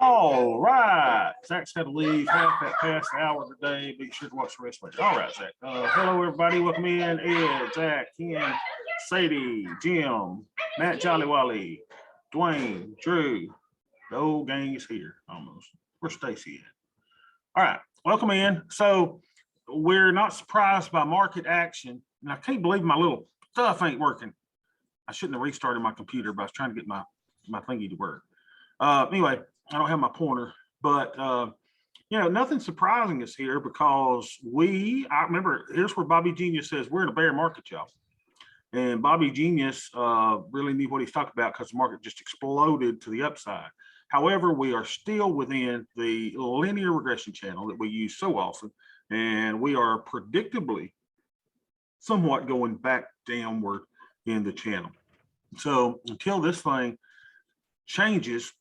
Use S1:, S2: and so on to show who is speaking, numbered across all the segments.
S1: All right, Zach's got to leave half that past the hour today. Be sure to watch the rest later. All right, Zach. Hello, everybody. Welcome in. Ed, Zach, Ken, Sadie, Jim, Matt Jollywally, Dwayne, Drew. The old gang is here almost. Where's Stacy at? All right, welcome in. So we're not surprised by market action. And I can't believe my little stuff ain't working. I shouldn't have restarted my computer, but I was trying to get my thingy to work. Anyway, I don't have my pointer, but nothing surprising is here because I remember here's where Bobby Genius says we're in a bear market, y'all. And Bobby Genius really knew what he's talking about because the market just exploded to the upside. However, we are still within the linear regression channel that we use so often, and we are predictably somewhat going back downward in the channel. So until this thing changes,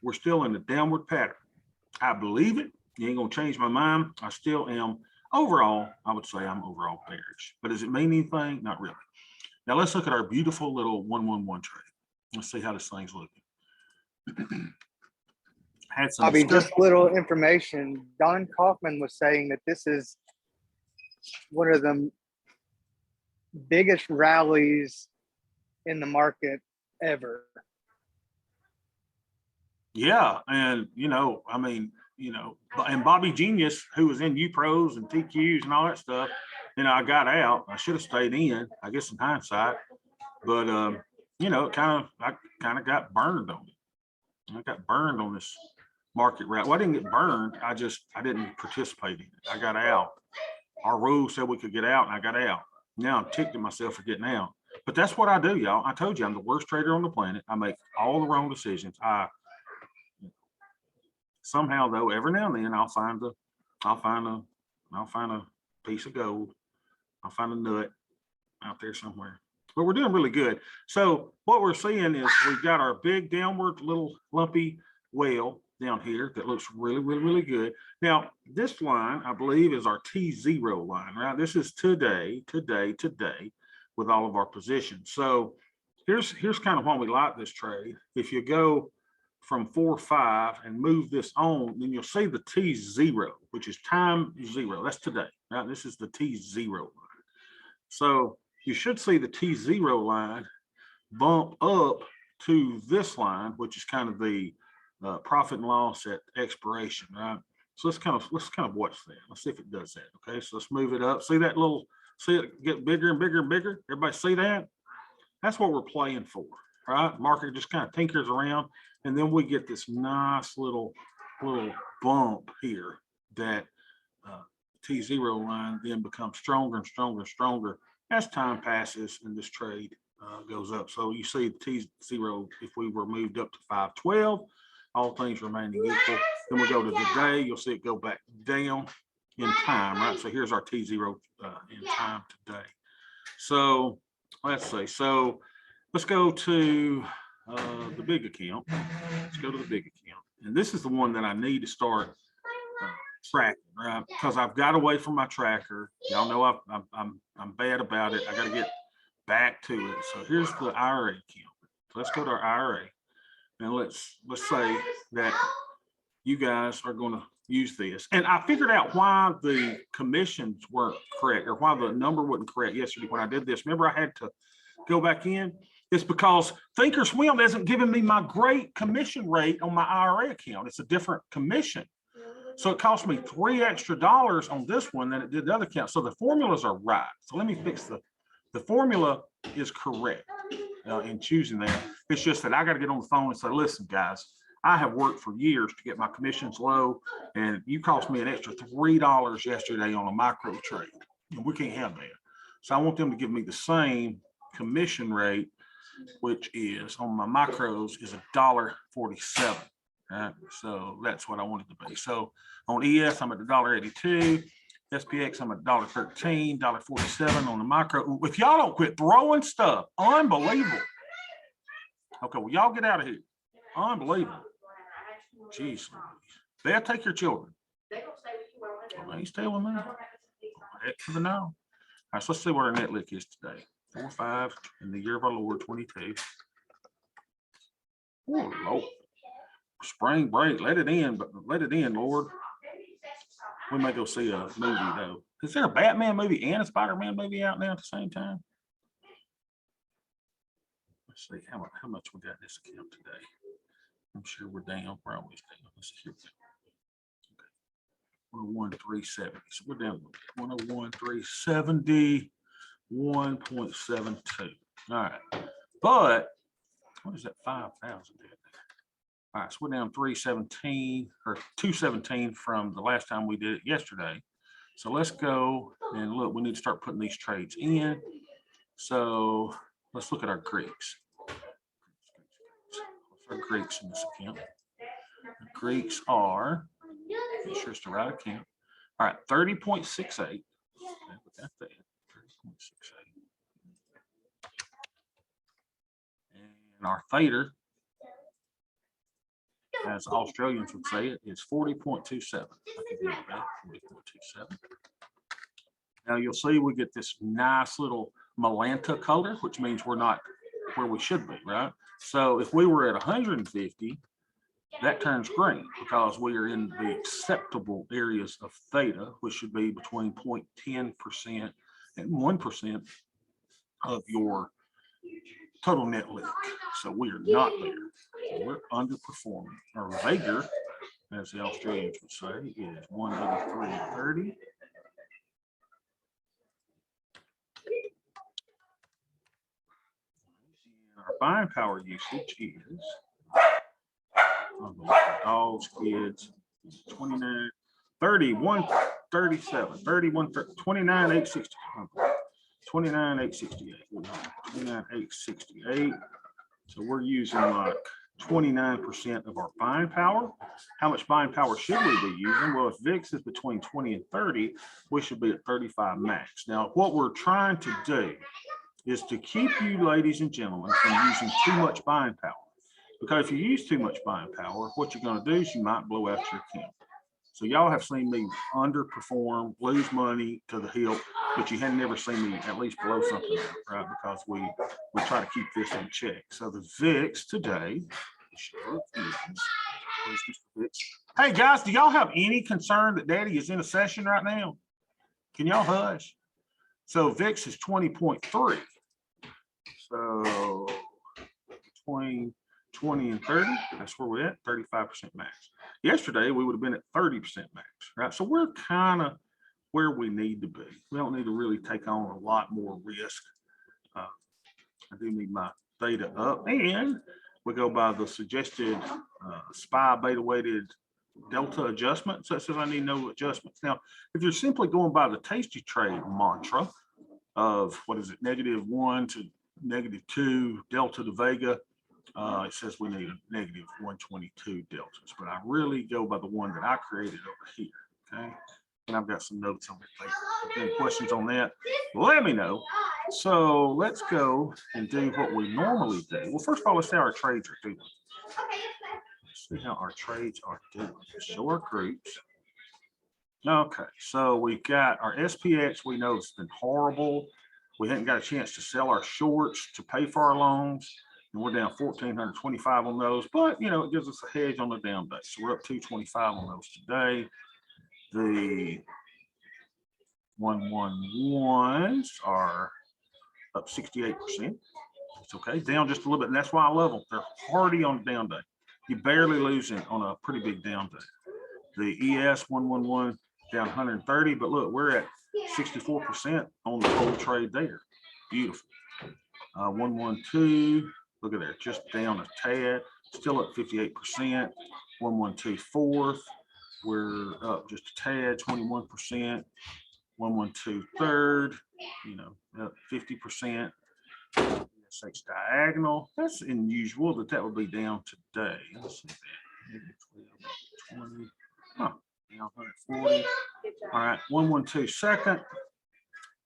S1: we're still in a downward pattern. I believe it. You ain't gonna change my mind. I still am overall, I would say I'm overall bearish. But does it mean anything? Not really. Now let's look at our beautiful little 111 trade. Let's see how this thing's looking. Had some
S2: Bobby, just a little information. Don Kaufman was saying that this is one of the biggest rallies in the market ever.
S1: Yeah, and and Bobby Genius, who was in U-Pros and TQs and all that stuff, I got out. I should have stayed in, I guess, in hindsight. But I kind of got burned on it. I got burned on this market rally. Well, I didn't get burned. I didn't participate in it. I got out. Our rules said we could get out, and I got out. Now I'm ticked at myself for getting out. But that's what I do, y'all. I told you I'm the worst trader on the planet. I make all the wrong decisions. Somehow though, every now and then I'll find a piece of gold. I'll find a nut out there somewhere. But we're doing really good. So what we're seeing is we've got our big downward little lumpy whale down here that looks really, really, really good. Now, this line, I believe, is our T0 line, right? This is today with all of our positions. So here's kind of why we like this trade. If you go from 4-5 and move this on, then you'll see the T0, which is time 0. That's today, right? This is the T0 line. So you should see the T0 line bump up to this line, which is kind of the profit and loss at expiration, right? So let's kind of watch that. Let's see if it does that. Okay, so let's move it up. See it get bigger and bigger and bigger? Everybody see that? That's what we're playing for, right? Market just kind of tinkers around, and then we get this nice little bump here that T0 line then becomes stronger and stronger and stronger as time passes and this trade goes up. So you see the T0, if we were moved up to 512, all things remaining equal, then we go to the day, you'll see it go back down in time, right? So here's our T0 in time today. So let's see. So let's go to the big account. Let's go to the big account. And this is the one that I need to start tracking, right? Because I've got away from my tracker. Y'all know I'm bad about it. I got to get back to it. So here's the IRA account. So let's go to our IRA. And let's say that you guys are going to use this. And I figured out why the commissions weren't correct, or why the number wasn't correct yesterday when I did this. Remember, I had to go back in. It's because Thinkorswim isn't giving me my great commission rate on my IRA account. It's a different commission. So it cost me $3 extra on this one than it did the other account. So the formulas are right. So let me fix the formula is correct in choosing that. It's just that I got to get on the phone and say, listen, guys, I have worked for years to get my commissions low, and you cost me an extra $3 yesterday on a micro trade, and we can't have that. So I want them to give me the same commission rate, which is on my macros is $1.47. Right? So that's what I want it to be. So on ES, I'm at $1.82. SPX, I'm at $1.13, $1.47 on the micro. If y'all don't quit throwing stuff, unbelievable. Okay, well, y'all get out of here. Unbelievable. Jeez. They'll take your children. Well, they stay with me. Heck to the no. All right, so let's see what our net lick is today. 4-5 in the year of our Lord 22. Oh, Lord. spring break, let it in, but let it in, Lord. We may go see a movie though. Is there a Batman movie and a Spider-Man movie out now at the same time? Let's see how much we got in this account today. I'm sure we're down. We're always down. Let's see here. 101,370. So we're down 101,370, 1.72. All right. But what is that 5,000? All right, so we're down 317 or 217 from the last time we did it yesterday. So let's go and look, we need to start putting these trades in. So let's look at our Greeks. What's our Greeks in this account? The Greeks are, make sure it's the right account. All right, 30.68. Okay, we got that. 30.68. And our theta, as Australians would say it, is 40.27. Now you'll see we get this nice little Malanta color, which means we're not where we should be, right? So if we were at 150, that turns green because we are in the acceptable areas of theta, which should be between 0.10% and 1% of your total net leak. So we are not there. So we're underperforming. Our Vega, as the Australians would say, is 183.30. Our buying power usage is dogs, kids, 29, 31, 37, 31, 29, 860. 29,868. 29,868. So we're using like 29% of our buying power. How much buying power should we be using? Well, if VIX is between 20 and 30, we should be at 35 max. Now, what we're trying to do is to keep you ladies and gentlemen from using too much buying power. Because if you use too much buying power, what you're going to do is you might blow out your account. So y'all have seen me underperform, lose money to the hilt, but you had never seen me at least blow something out, right? Because we try to keep this in check. So the VIX today, hey guys, do y'all have any concern that Daddy is in a session right now? Can y'all hush? So VIX is 20.3. So between 20 and 30, that's where we're at, 35% max. Yesterday, we would have been at 30% max, right? So we're kind of where we need to be. We don't need to really take on a lot more risk. I do need my theta up, and we go by the suggested SPY beta weighted delta adjustment. So it says I need no adjustments. Now, if you're simply going by the Tasty Trade mantra of what is it, -1 to -2 delta to Vega, it says we need a -122 deltas, but I really go by the one that I created over here. Okay, and I've got some notes on it later. If you have any questions on that, let me know. So let's go and do what we normally do. Well, first of all, let's see how our trades are doing. Let's see how our trades are doing. Show our groups. Okay, so we've got our SPX. We know it's been horrible. We haven't got a chance to sell our shorts to pay for our loans. And we're down 1,425 on those, but you know, it gives us a hedge on the down day. So we're up 225 on those today. The 111s are up 68%. It's okay, down just a little bit, and that's why I love them. They're hardy on the down day. You barely lose it on a pretty big down day. The ES 111 down 130, but look, we're at 64% on the whole trade there. Beautiful. 112. Look at there, just down a tad, still at 58%. 112 fourth, we're up just a tad, 21%. 112 third, you know, up 50%. SH diagonal, that's unusual that would be down today. Let's see that. 20, huh, down 140. All right, 112 second,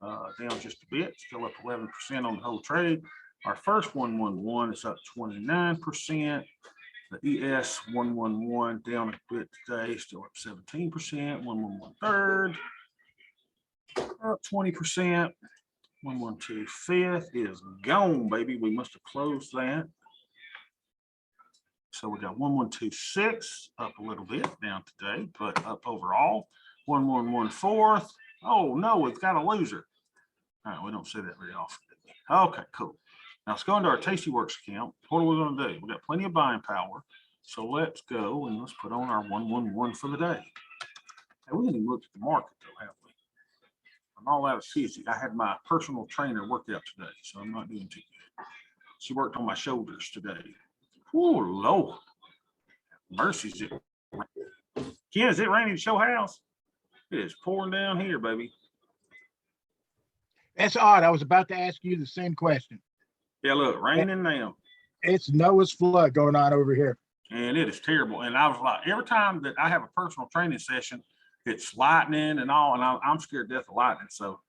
S1: down just a bit, still up 11% on the whole trade. Our first 111 is up 29%. The ES 111 down a bit today, still up 17%. 111 third, up 20%. 112 fifth is gone, baby. We must have closed that. So we got 1126 up a little bit down today, but up overall 1114. Oh no, we've got a loser. All right, we don't see that very often. Okay, cool. Now let's go into our Tastyworks account. What are we going to do? We got plenty of buying power. So let's go and let's put on our 111 for the day. Hey, we didn't even look at the market though, have we? I'm all out of season. I had my personal trainer work out today, so I'm not doing too good. She worked on my shoulders today. Oh, Lord. Mercy's it. Ken, is it raining at your house? It is pouring down here, baby.
S3: That's odd. I was about to ask you the same question.
S1: Yeah, look, raining now.
S3: It's Noah's flood going on over here.
S1: And it is terrible. And I was like, every time that I have a personal training session, it's lightning and all, and I'm scared to death of lightning. So,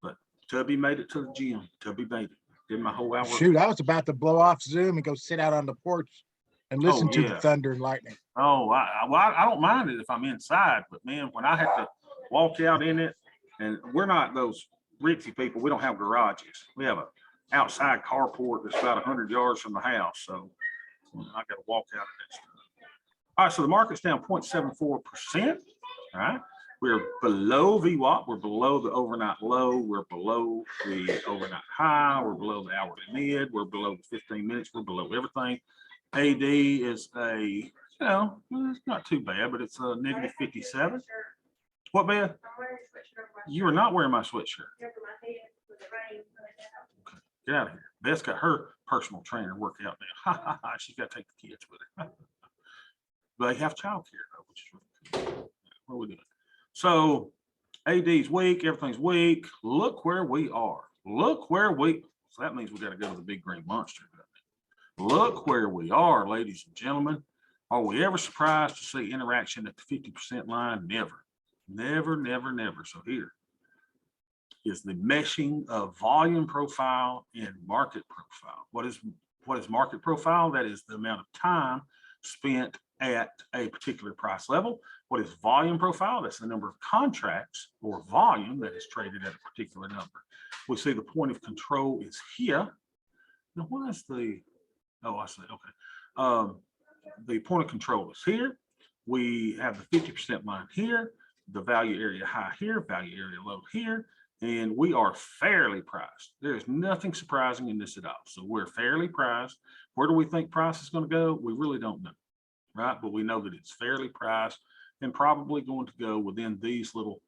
S1: but Tubby made it to the gym. Tubby made it. Did my whole hour.
S3: Shoot, I was about to blow off Zoom and go sit out on the porch and listen to the thunder and lightning.
S1: Oh, I don't mind it if I'm inside, but man, when I have to walk out in it, and we're not those ritzy people, we don't have garages. We have a outside carport that's about 100 yards from the house. So I got to walk out of that stuff. All right, so the market's down 0.74%. All right, we're below VWAP. We're below the overnight low. We're below the overnight high. We're below the hourly mid. We're below the 15 minutes. We're below everything. AD is a, it's not too bad, but it's a negative 57. What, Beth? You are not wearing my sweatshirt. Okay, get out of here. Beth's got her personal trainer work out now. She's got to take the kids with her. They have childcare though, which is really cool. What are we doing? So AD's weak, everything's weak. Look where we are. So that means we got to go to the big green monster. Look where we are, ladies and gentlemen. Are we ever surprised to see interaction at the 50% line? Never, never, never, never. So here is the meshing of volume profile and market profile. What is market profile? That is the amount of time spent at a particular price level. What is volume profile? That's the number of contracts or volume that is traded at a particular number. We see the point of control is here. Now, what is the, oh, I see, okay. The point of control is here. We have the 50% line here, the value area high here, value area low here, and we are fairly priced. There is nothing surprising in this at all. So we're fairly priced. Where do we think price is going to go? We really don't know, right? But we know that it's fairly priced and probably going to go within these little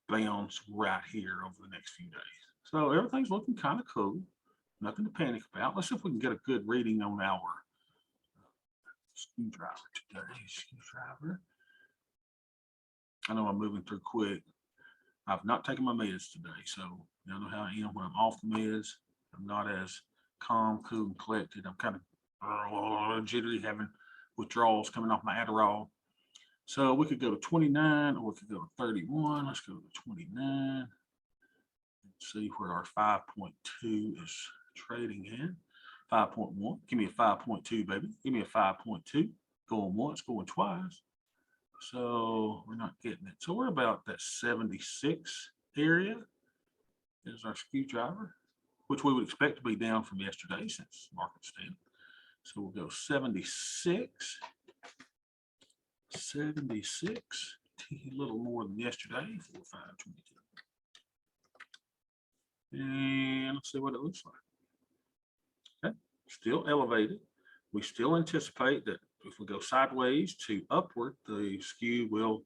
S1: bounds right here over the next few days. So everything's looking kind of cool. Nothing to panic about. Let's see if we can get a good reading on our screwdriver today. Screwdriver. I know I'm moving through quick. I've not taken my meds today, so you know how I am when I'm off the meds. I'm not as calm, cool, and collected. I'm kind of jittery, having withdrawals coming off my Adderall. So we could go to 29 or we could go to 31. Let's go to 29. Let's see where our 5.2 is trading in. 5.1. Give me a 5.2, baby. Give me a 5.2. Going once, going twice. So we're not getting it. So we're about that 76 area is our screwdriver, which we would expect to be down from yesterday since market's down. So we'll go 76. 76. A little more than yesterday, 4522. And let's see what it looks like. Okay, still elevated. We still anticipate that if we go sideways to upward, the skew will,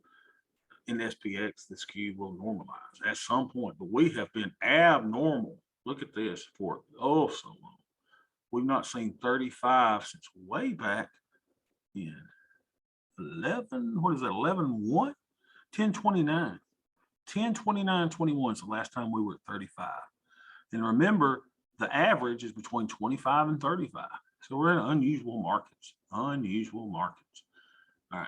S1: in SPX, the skew will normalize at some point. But we have been abnormal. Look at this for oh so long. We've not seen 35 since way back in 11. What is that? 11 what? 1029. 1029.21 is the last time we were at 35. And remember, the average is between 25 and 35. So we're in unusual markets. Unusual markets. All right.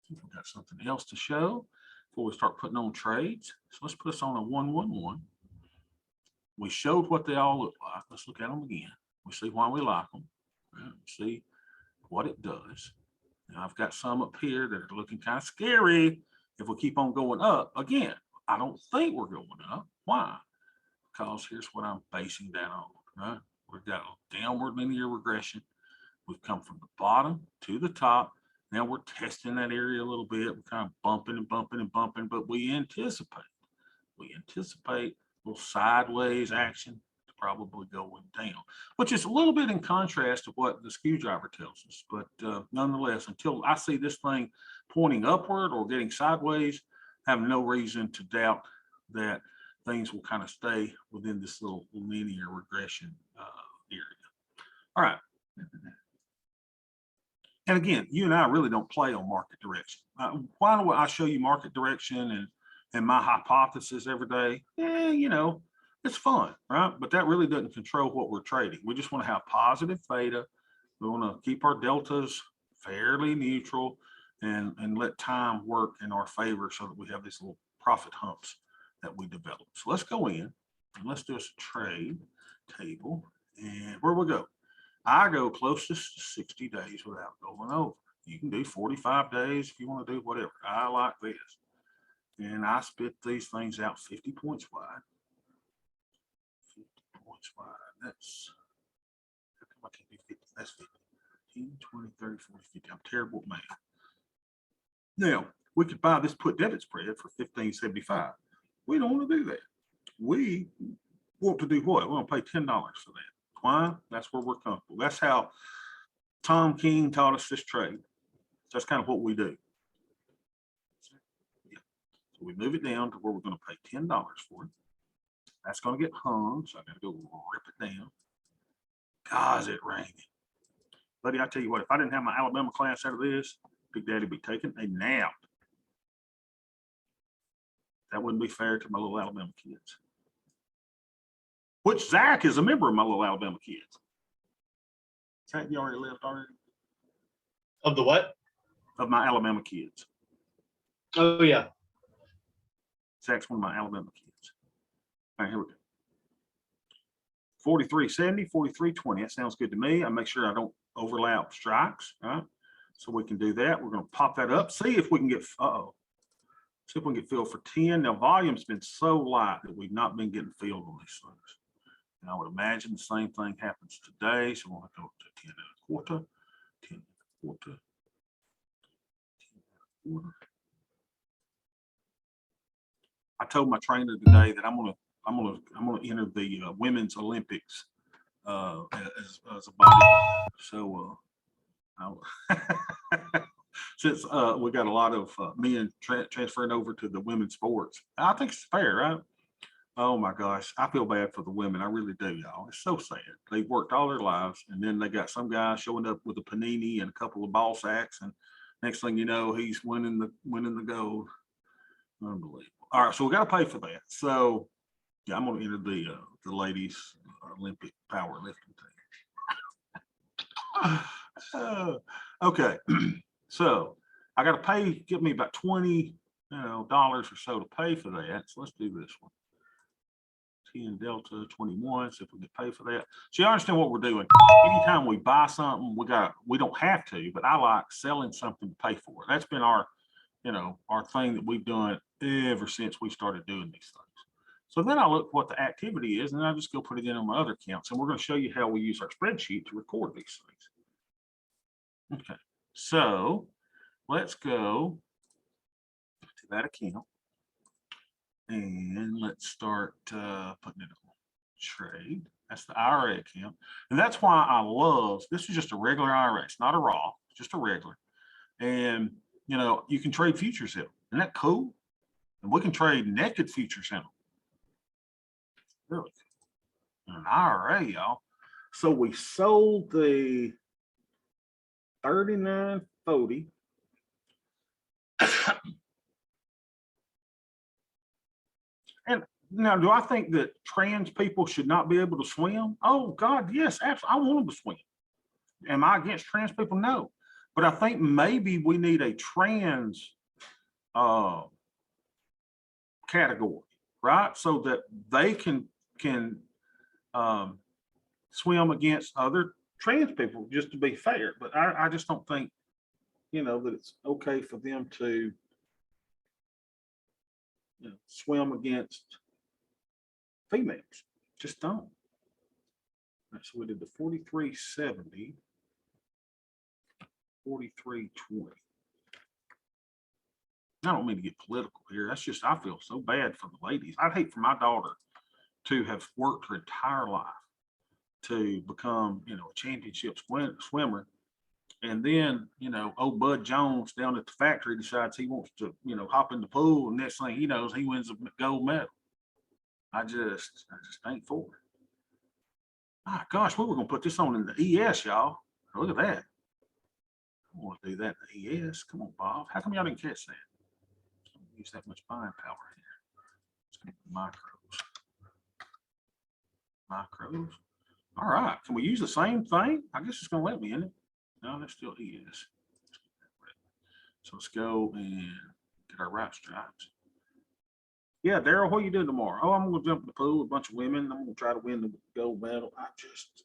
S1: We've got something else to show before we start putting on trades. So let's put us on a 111. We showed what they all look like. Let's look at them again. We see why we like them. Right. See what it does. Now I've got some up here that are looking kind of scary. If we keep on going up, again, I don't think we're going up. Why? Because here's what I'm basing that on, right? We've got a downward linear regression. We've come from the bottom to the top. Now we're testing that area a little bit. We're kind of bumping and bumping and bumping, but we anticipate a little sideways action to probably going down, which is a little bit in contrast to what the screwdriver tells us. But nonetheless, until I see this thing pointing upward or getting sideways, I have no reason to doubt that things will kind of stay within this little linear regression area. All right. And again, you and I really don't play on market direction. Why do I show you market direction and my hypothesis every day? You know, it's fun, right? But that really doesn't control what we're trading. We just want to have positive theta. We want to keep our deltas fairly neutral and let time work in our favor so that we have these little profit humps that we develop. So let's go in and let's do a trade table. And where we go? I go closest to 60 days without going over. You can do 45 days if you want to do whatever. I like this. And I spit these things out 50 points wide. 50 points wide. That's, how come I can't do 50? That's 50. 10, 20, 30, 40, 50. I'm terrible at math. Now, we could buy this put debit spread for $15.75. We don't want to do that. We want to do what? We want to pay $10 for that. Why? That's where we're comfortable. That's how Tom King taught us this trade. That's kind of what we do. Yeah. So we move it down to where we're going to pay $10 for it. That's going to get hung, so I got to go rip it down. God, is it raining. Buddy, I tell you what, if I didn't have my Alabama class out of this, Big Daddy would be taking a nap. That wouldn't be fair to my little Alabama kids. Which Zach is a member of my little Alabama kids. Zach, you already left already?
S4: Of the what?
S1: Of my Alabama kids.
S4: Oh, yeah.
S1: Zach's one of my Alabama kids. All right, here we go. 43.70, 43.20. That sounds good to me. I make sure I don't overlap strikes, right? So we can do that. We're going to pop that up. See if we can get, see if we can get filled for 10. Now, volume's been so light that we've not been getting filled on these things. And I would imagine the same thing happens today. So we'll go to 10 and a quarter, 10 and a quarter, 10 and a quarter. I told my trainer today that I'm gonna enter the women's Olympics as a body. So since we got a lot of men transferring over to the women's sports, I think it's fair, right? Oh my gosh, I feel bad for the women. I really do, y'all. It's so sad. They've worked all their lives, and then they got some guy showing up with a panini and a couple of ball sacks, and next thing you know, he's winning the gold. Unbelievable. All right, so we got to pay for that. So yeah, I'm going to enter the ladies Olympic powerlifting team. Okay, so I got to pay. Give me about $20 or so to pay for that. So let's do this one. 10 delta 21. So if we can pay for that. So you understand what we're doing. Anytime we buy something, we don't have to, but I like selling something to pay for it. That's been our thing that we've done ever since we started doing these things. So then I look what the activity is, and I just go put it in on my other accounts. And we're going to show you how we use our spreadsheet to record these things. Okay, so let's go to that account. And let's start putting it on trade. That's the IRA account. And that's why I love, this is just a regular IRA. It's not a Roth, it's just a regular. And, you can trade futures in them. Isn't that cool? And we can trade naked futures in them. Really cool. An IRA, y'all. So we sold the 39.40. And now, do I think that trans people should not be able to swim? Oh God, yes, absolutely. I want them to swim. Am I against trans people? No. But I think maybe we need a trans category, right? So that they can swim against other trans people, just to be fair. But I just don't think, that it's okay for them to swim against females. Just don't. Right, so we did the 43.70. 43.20. I don't mean to get political here. That's just, I feel so bad for the ladies. I'd hate for my daughter to have worked her entire life to become, a championship swimmer. And then, old Bud Jones down at the factory decides he wants to, hop in the pool, and next thing he knows, he wins a gold medal. I just ain't for it. My gosh, we were gonna put this on in the ES, y'all. Look at that. I want to do that in the ES. Come on, Bob. How come y'all didn't catch that? Don't use that much buying power here. Let's get the micros. Micros. All right. Can we use the same thing? I guess it's gonna let me in it. No, that's still ES. So let's go and get our right stripes. Yeah, Daryl, what are you doing tomorrow? Oh, I'm gonna jump in the pool with a bunch of women. I'm gonna try to win the gold medal. I just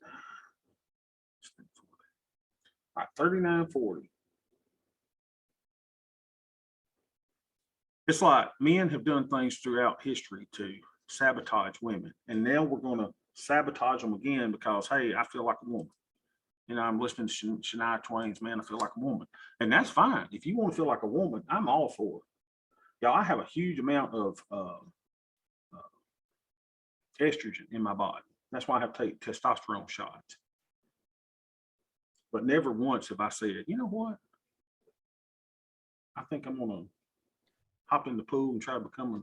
S1: all right, 39.40. It's like men have done things throughout history to sabotage women, and now we're gonna sabotage them again because, hey, I feel like a woman. I'm listening to Shania Twain's "Man, I Feel Like a Woman," and that's fine. If you want to feel like a woman, I'm all for it. Y'all, I have a huge amount of estrogen in my body. That's why I have to take testosterone shots. But never once have I said, you know what? I think I'm gonna hop in the pool and try to become a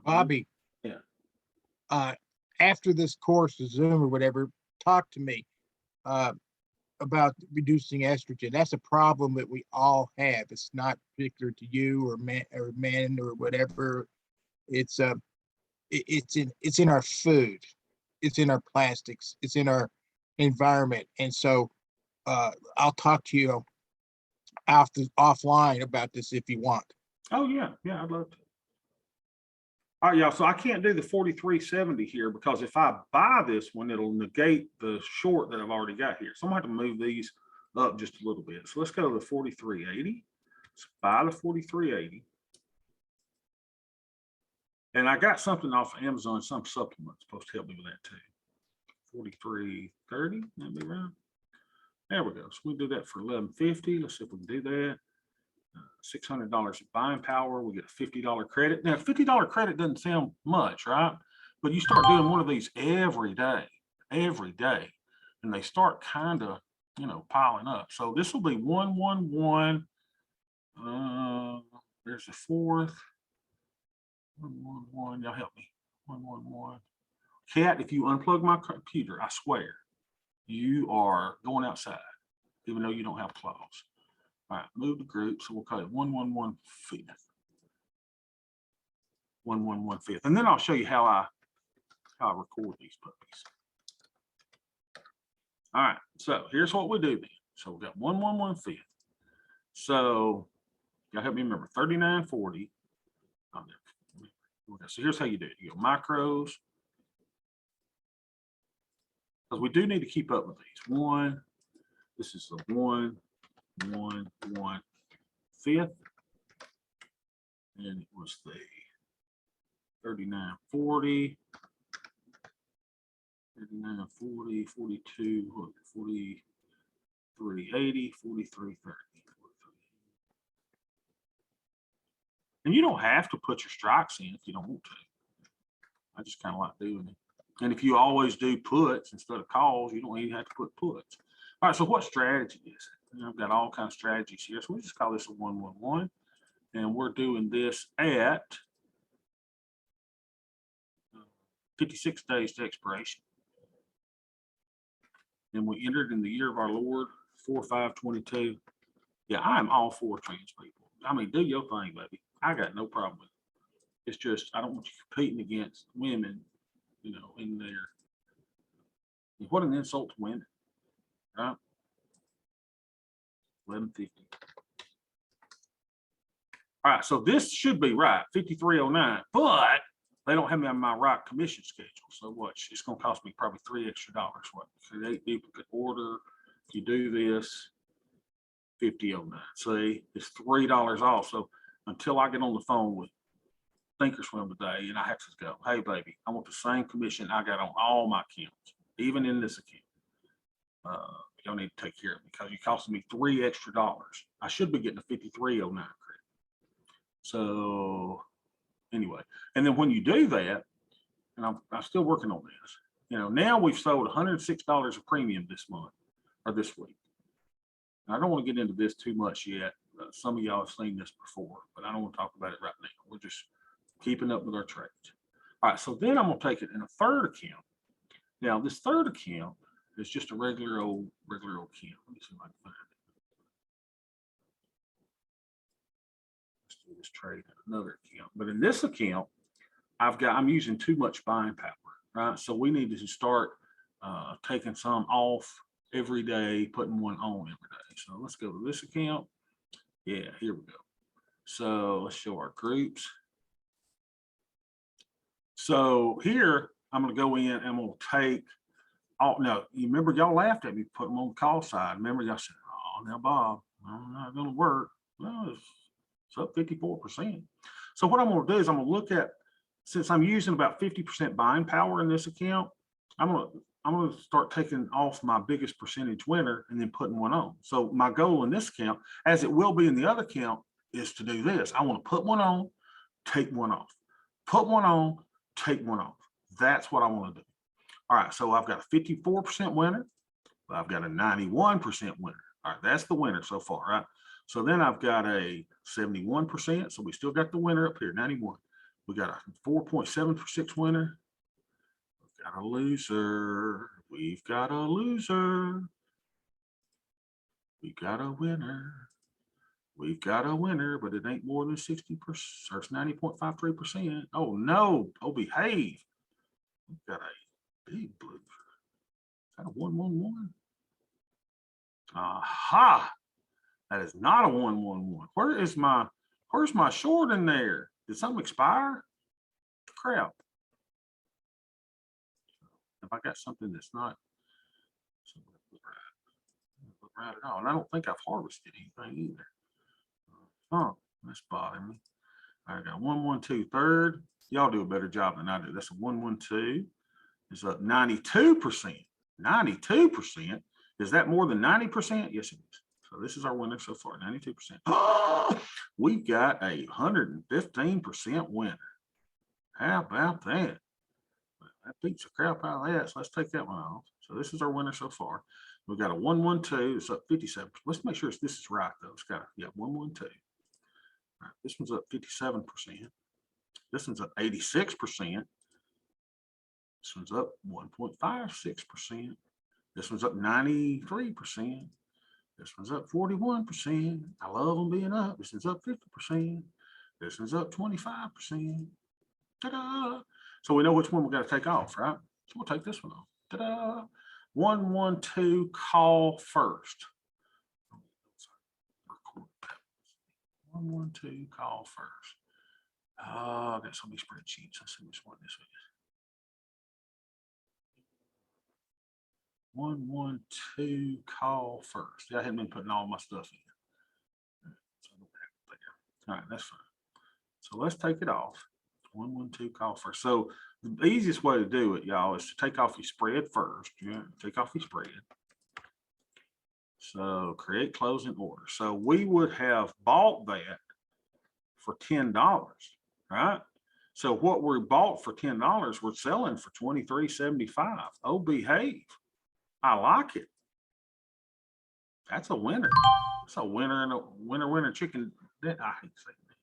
S3: Bobby.
S1: Yeah.
S3: After this course of Zoom or whatever, talk to me about reducing estrogen. That's a problem that we all have. It's not particular to you or men or whatever. It's in our food. It's in our plastics. It's in our environment. And so I'll talk to you offline about this if you want.
S1: Oh yeah, I'd love to. All right, y'all. So I can't do the 43.70 here because if I buy this one, it'll negate the short that I've already got here. So I'm gonna have to move these up just a little bit. So let's go to the 43.80. Let's buy the 43.80. And I got something off of Amazon, some supplement supposed to help me with that too. 43.30, that'd be right. There we go. So we do that for $11.50. Let's see if we can do that. $600 in buying power. We get a $50 credit. Now, $50 credit doesn't sound much, right? But you start doing one of these every day, and they start kind of, piling up. So this will be 111. There's a fourth. 111. Y'all help me. 111. Cat, if you unplug my computer, I swear you are going outside, even though you don't have claws. All right, move the group. So we'll call it 111 fifth. 111 fifth. And then I'll show you how I record these puppies. All right, so here's what we do then. So we got 111 fifth. So y'all help me remember 39.40. So here's how you do it. You go micros. Because we do need to keep up with these. One, this is the 1, 1, 1 fifth. And it was the 39.40. 39.40, 42, 43.80, 43.30. And you don't have to put your strikes in if you don't want to. I just kind of like doing it. And if you always do puts instead of calls, you don't even have to put puts. All right, so what strategy is it? I've got all kinds of strategies here. So we just call this a 111. And we're doing this at 56 days to expiration. And we entered in the year of our Lord, 4/5/22. Yeah, I'm all for trans people. I mean, do your thing, baby. I got no problem with it. It's just, I don't want you competing against women, in there. What an insult to women, right? 11.50. All right, so this should be right, 53.09, but they don't have me on my right commission schedule. So watch, it's gonna cost me probably $3 extra. What, create duplicate order. If you do this, 50.09. See, it's $3 off. So until I get on the phone with Thinkorswim today and I have to go, hey baby, I want the same commission I got on all my accounts, even in this account. Y'all need to take care of it because you're costing me $3 extra. I should be getting a 5309 credit. So anyway, and then when you do that, and I'm still working on this, now we've sold $106 of premium this month or this week. And I don't want to get into this too much yet. Some of y'all have seen this before, but I don't want to talk about it right now. We're just keeping up with our trades. All right, so then I'm going to take it in a third account. Now, this third account is just a regular old account. Let me see if I can find it. Let's do this trade in another account. But in this account, I'm using too much buying power, right? So we need to start taking some off every day, putting one on every day. So let's go to this account. Yeah, here we go. So let's show our groups. So here, I'm going to go in and I'm going to take, no, you remember y'all laughed at me, put them on the call side. Remember y'all said, oh, now Bob, I'm not going to work. Well, it's up 54%. So what I'm going to do is I'm going to look at, since I'm using about 50% buying power in this account, I'm going to start taking off my biggest percentage winner and then putting one on. So my goal in this account, as it will be in the other account, is to do this. I want to put one on, take one off, put one on, take one off. That's what I want to do. All right, so I've got a 54% winner. I've got a 91% winner. All right, that's the winner so far, right? So then I've got a 71%. So we still got the winner up here, 91. We got a 4.76 winner. We've got a loser. We've got a loser. We got a winner. We've got a winner, but it ain't more than 60%, or it's 90.53%. Oh no, oh behave. We've got a big blue. Is that a 111? Aha. That is not a 111. Where's my short in there? Did something expire? Crap. If I got something that's not right at all, and I don't think I've harvested anything either. Oh, that's bothering me. I got 112 third. Y'all do a better job than I do. That's a 112. It's up 92%. 92%. Is that more than 90%? Yes, it is. So this is our winner so far, 92%. Oh, we've got a 115% winner. How about that? That beats the crap out of that. So let's take that one off. So this is our winner so far. We've got a 112. It's up 57. Let's make sure this is right though. It's got a 112. All right, this one's up 57%. This one's up 86%. This one's up 1.56%. This one's up 93%. This one's up 41%. I love them being up. This one's up 50%. This one's up 25%. Ta-da! So we know which one we got to take off, right? So we'll take this one off. Ta-da! 112 call first. 112 call first. Oh, I've got so many spreadsheets. Let's see which one this is. 112 call first. I hadn't been putting all my stuff in. So I don't have it there. All right, that's fine. So let's take it off. 112 call first. So the easiest way to do it, y'all, is to take off your spread first. Yeah, take off your spread. So create closing order. So we would have bought that for $10, right? So what we bought for $10, we're selling for $23.75. Oh, behave. I like it. That's a winner. It's a winner and a winner chicken. I hate saying that.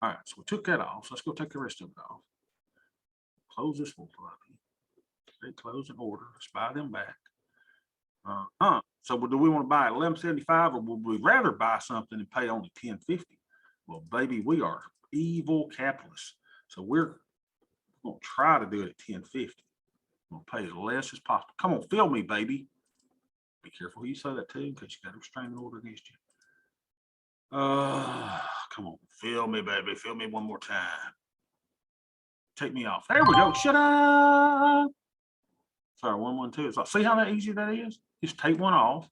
S1: All right, so we took that off. So let's go take the rest of it off. Close this one. Create closing order. Let's buy them back. So do we want to buy at $11.75 or would we rather buy something and pay only $10.50? Well, baby, we are evil capitalists. So we're going to try to do it at $10.50. I'm going to pay as less as possible. Come on, fill me, baby. Be careful who you say that to in case you got a restraining order against you. Come on, fill me, baby. Fill me one more time. Take me off. There we go. Shut up. Sorry, 112. So see how that easy that is? Just take one off.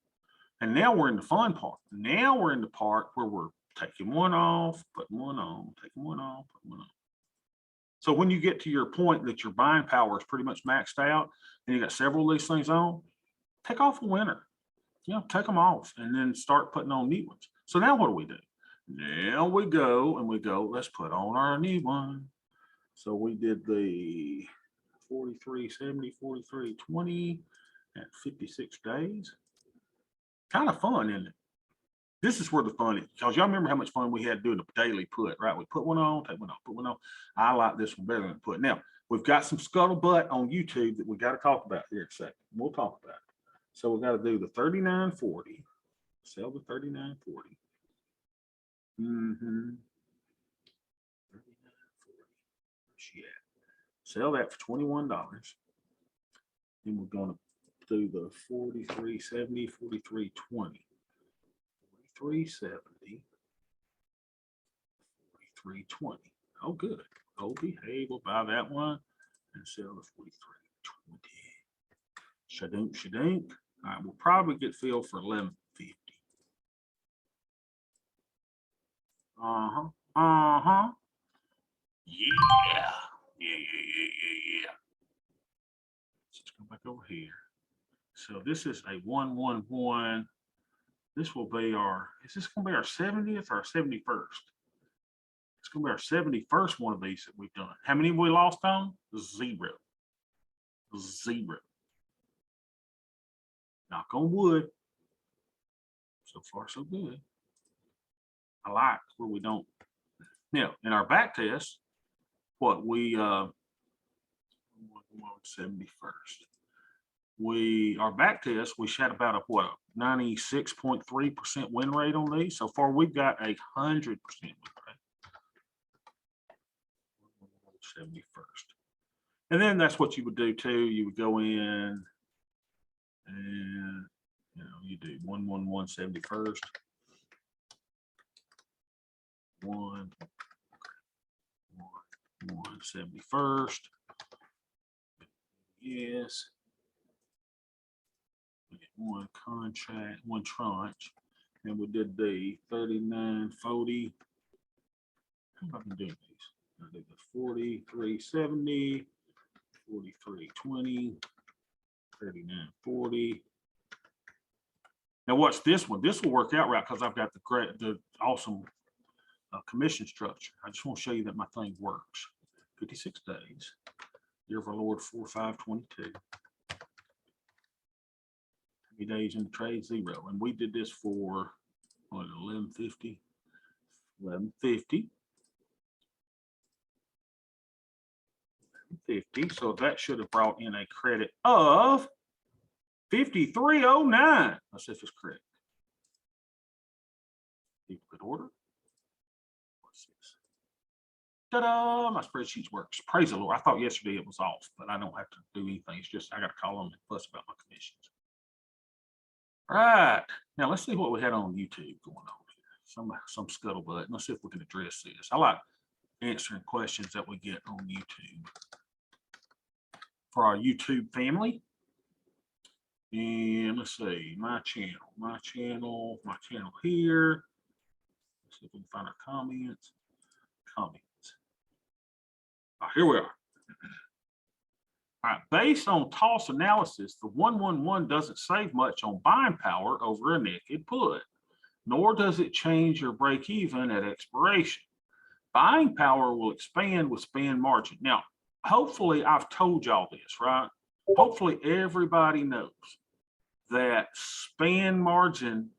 S1: And now we're in the fun part. Now we're in the part where we're taking one off, putting one on, taking one off, putting one on. So when you get to your point that your buying power is pretty much maxed out and you got several of these things on, take off a winner. take them off and then start putting on new ones. So now what do we do? Now we go and we go, let's put on our new one. So we did the 43.70, 43.20 at 56 days. Kind of fun, isn't it? This is where the fun is, because y'all remember how much fun we had doing the daily put, right? We put one on, take one off, put one on. I like this one better than put. Now, we've got some scuttlebutt on YouTube that we got to talk about here in a second. We'll talk about it. So we got to do the 39.40, sell the 39.40. Mm-hmm. 39.40. Yeah. Sell that for $21. Then we're going to do the 43.70, 43.20. 43.70, 43.20. Oh, good. Oh, behave. We'll buy that one and sell the 43.20. Shadunk, shadunk. All right, we'll probably get filled for 11.50. Uh-huh. Uh-huh. Yeah. Yeah. Let's go back over here. So this is a 111. This will be our, is this going to be our 70th or our 71st? It's going to be our 71st one of these that we've done. How many we lost on? 0. 0. Knock on wood. So far, so good. I like where we don't. Now, in our back test, what we, 71st. Our back test, we had about a what, 96.3% win rate on these. So far, we've got 100% win rate. 71st. And then that's what you would do too. You would go in and you do 111/71st. 171/71st. Yes. One contract, one tranche, and we did the 39.40. How have I been doing these? I did the 43.70, 43.20, 39.40. Now watch this one. This will work out right because I've got the awesome commission structure. I just want to show you that my thing works. 56 days. Year of our Lord 4/5/22. Days in the trade 0, and we did this for what, 11.50. So that should have brought in a credit of 53.09. Let's see if it's correct. Good order. What's this? Ta-da! My spreadsheet works. Praise the Lord. I thought yesterday it was off, but I don't have to do anything. It's just I got to call them and fuss about my commissions. All right, now let's see what we had on YouTube going on here. Some scuttlebutt. Let's see if we can address this. I like answering questions that we get on YouTube for our YouTube family. And let's see, my channel here. Let's see if we can find our comments. Here we are. All right, based on toss analysis, the 111 doesn't save much on buying power over a naked put, nor does it change your break even at expiration. Buying power will expand with span margin. Now, hopefully I've told y'all this, right? Hopefully everybody knows that span margin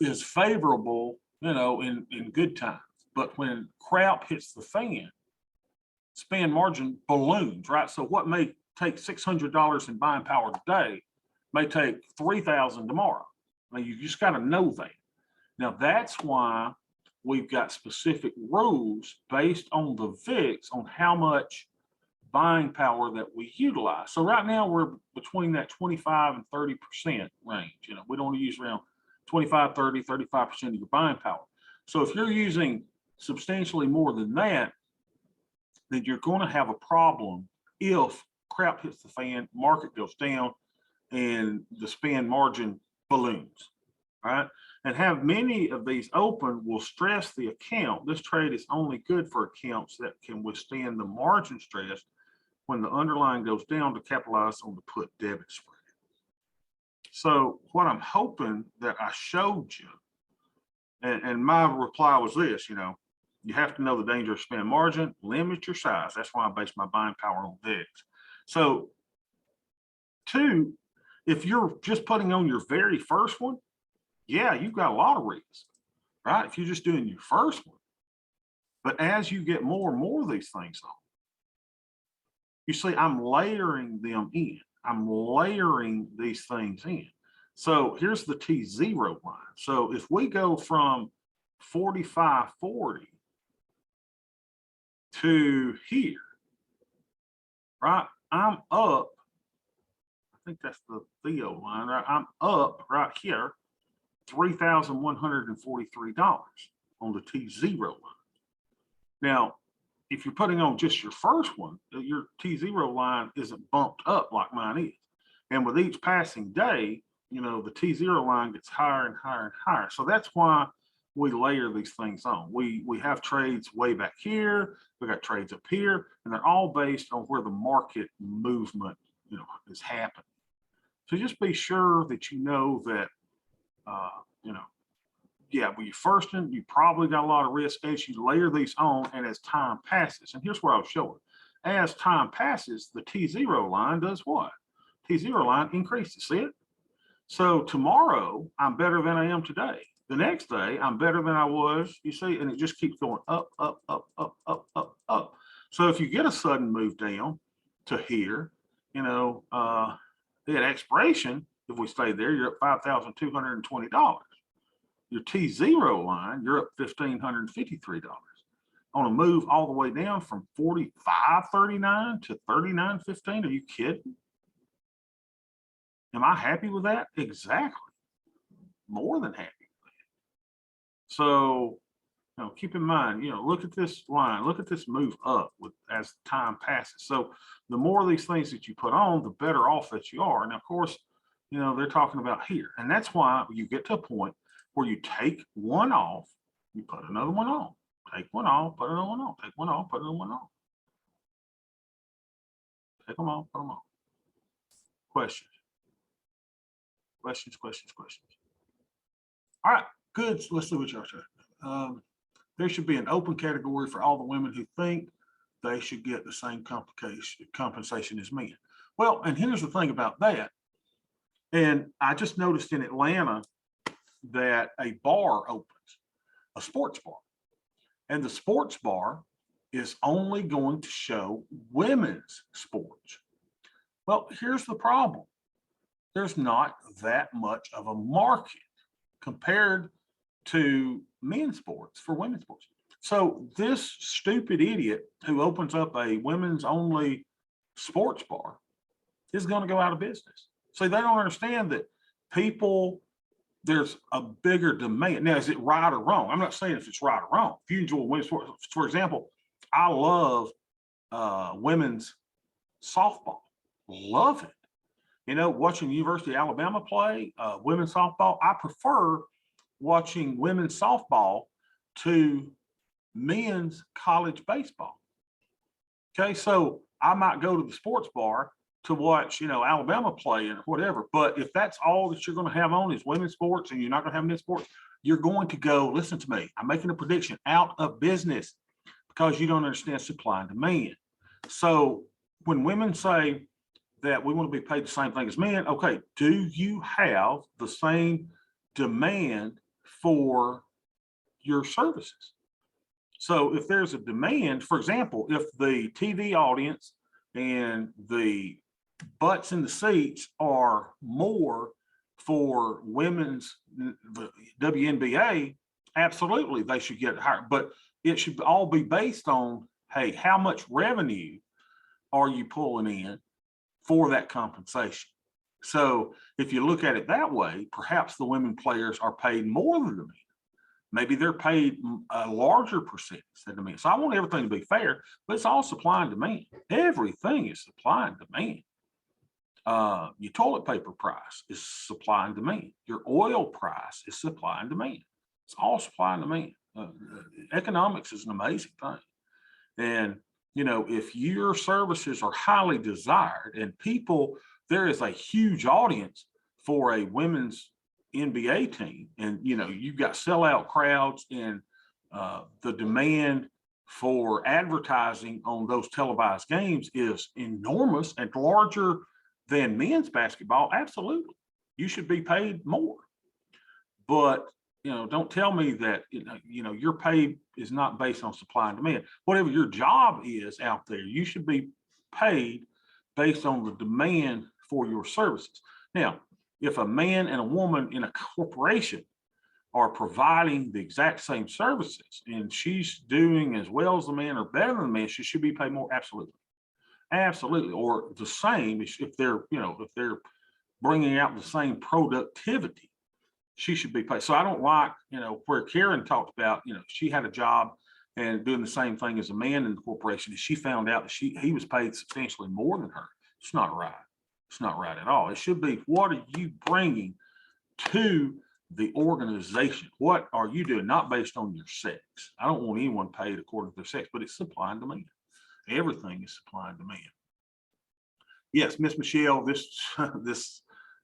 S1: is favorable, in good times. But when crap hits the fan, span margin balloons, right? So what may take $600 in buying power today may take $3,000 tomorrow. Now you just got to know that. Now that's why we've got specific rules based on the VIX on how much buying power that we utilize. So right now we're between that 25 and 30% range. We don't use around 25, 30, 35% of your buying power. So if you're using substantially more than that, then you're going to have a problem if crap hits the fan, market goes down, and the span margin balloons, right? And have many of these open will stress the account. This trade is only good for accounts that can withstand the margin stress when the underlying goes down to capitalize on the put debit spread. So what I'm hoping that I showed you, and my reply was this, you know, you have to know the danger of spend margin, limit your size. That's why I base my buying power on VIX. So two, if you're just putting on your very first one, yeah, you've got a lot of risk, right? If you're just doing your first one. But as you get more and more of these things on, you see, I'm layering them in. I'm layering these things in. So here's the T0 line. So if we go from 45.40 to here, right? I'm up. I think that's the Theo line, right? I'm up right here, $3,143 on the T0 line. Now, if you're putting on just your first one, your T0 line isn't bumped up like mine is. And with each passing day, you know, the T0 line gets higher and higher and higher. So that's why we layer these things on. We have trades way back here, we got trades up here, and they're all based on where the market movement, you know, is happening. So just be sure that you know that, you know, yeah, when you first one, you probably got a lot of risk as you layer these on and as time passes. And here's where I'll show it. As time passes, the T0 line does what? T0 line increases, see it? So tomorrow, I'm better than I am today. The next day, I'm better than I was, you see, and it just keeps going up, up, up, up, up, up, up. So if you get a sudden move down to here, you know, at expiration, if we stay there, you're at $5,220. Your T0 line, you're up $1,553 on a move all the way down from 45.39 to 39.15. Are you kidding? Am I happy with that? Exactly. More than happy with that. So, you know, keep in mind, you know, look at this line, look at this move up with as time passes. So the more of these things that you put on, the better off that you are. And of course, you know, they're talking about here. And that's why you get to a point where you take one off, you put another one on, take one off, put another one on, take one off, put another one on. Take them off, put them on. Questions? Questions, questions, questions. All right, good. So let's see what y'all say. There should be an open category for all the women who think they should get the same compensation as men. Well, and here's the thing about that. And I just noticed in Atlanta that a bar opens, a sports bar, and the sports bar is only going to show women's sports. Well, here's the problem. There's not that much of a market compared to men's sports for women's sports. So this stupid idiot who opens up a women's only sports bar is going to go out of business. So they don't understand that people, there's a bigger demand. Now, is it right or wrong? I'm not saying if it's right or wrong. If you enjoy women's sports, for example, I love women's softball, love it. You know, watching University of Alabama play women's softball, I prefer watching women's softball to men's college baseball. Okay, so I might go to the sports bar to watch, you know, Alabama play and whatever. But if that's all that you're going to have on is women's sports and you're not going to have men's sports, you're going to go, listen to me, I'm making a prediction, out of business because you don't understand supply and demand. So when women say that we want to be paid the same thing as men, okay, do you have the same demand for your services? So if there's a demand, for example, if the TV audience and the butts in the seats are more for women's, the WNBA, absolutely they should get higher, but it should all be based on, hey, how much revenue are you pulling in for that compensation? So if you look at it that way, perhaps the women players are paid more than the men. Maybe they're paid a larger percentage than the men. So I want everything to be fair, but it's all supply and demand. Everything is supply and demand. Your toilet paper price is supply and demand. Your oil price is supply and demand. It's all supply and demand. Economics is an amazing thing. And, you know, if your services are highly desired and people, there is a huge audience for a women's NBA team, and you know, you've got sellout crowds, and the demand for advertising on those televised games is enormous and larger than men's basketball. Absolutely, you should be paid more. But you know, don't tell me that your pay is not based on supply and demand. Whatever your job is out there, you should be paid based on the demand for your services. Now, if a man and a woman in a corporation are providing the exact same services and she's doing as well as the man or better than the man, she should be paid more. Absolutely. Absolutely. Or the same if they're, if they're bringing out the same productivity, she should be paid. So I don't like, where Karen talked about, she had a job and doing the same thing as a man in the corporation, and she found out that he was paid substantially more than her. It's not right. It's not right at all. It should be, what are you bringing to the organization? What are you doing? Not based on your sex. I don't want anyone paid according to their sex, but it's supply and demand. Everything is supply and demand. Yes, Miss Michelle, this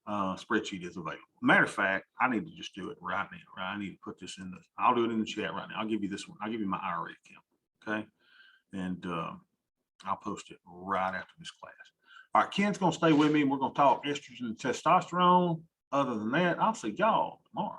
S1: spreadsheet is available. Matter of fact, I need to just do it right now. Right? I need to put this in I'll do it in the chat right now. I'll give you this one. I'll give you my IRA account. Okay. And I'll post it right after this class. All right, Ken's going to stay with me. We're going to talk estrogen and testosterone. Other than that, I'll see y'all tomorrow.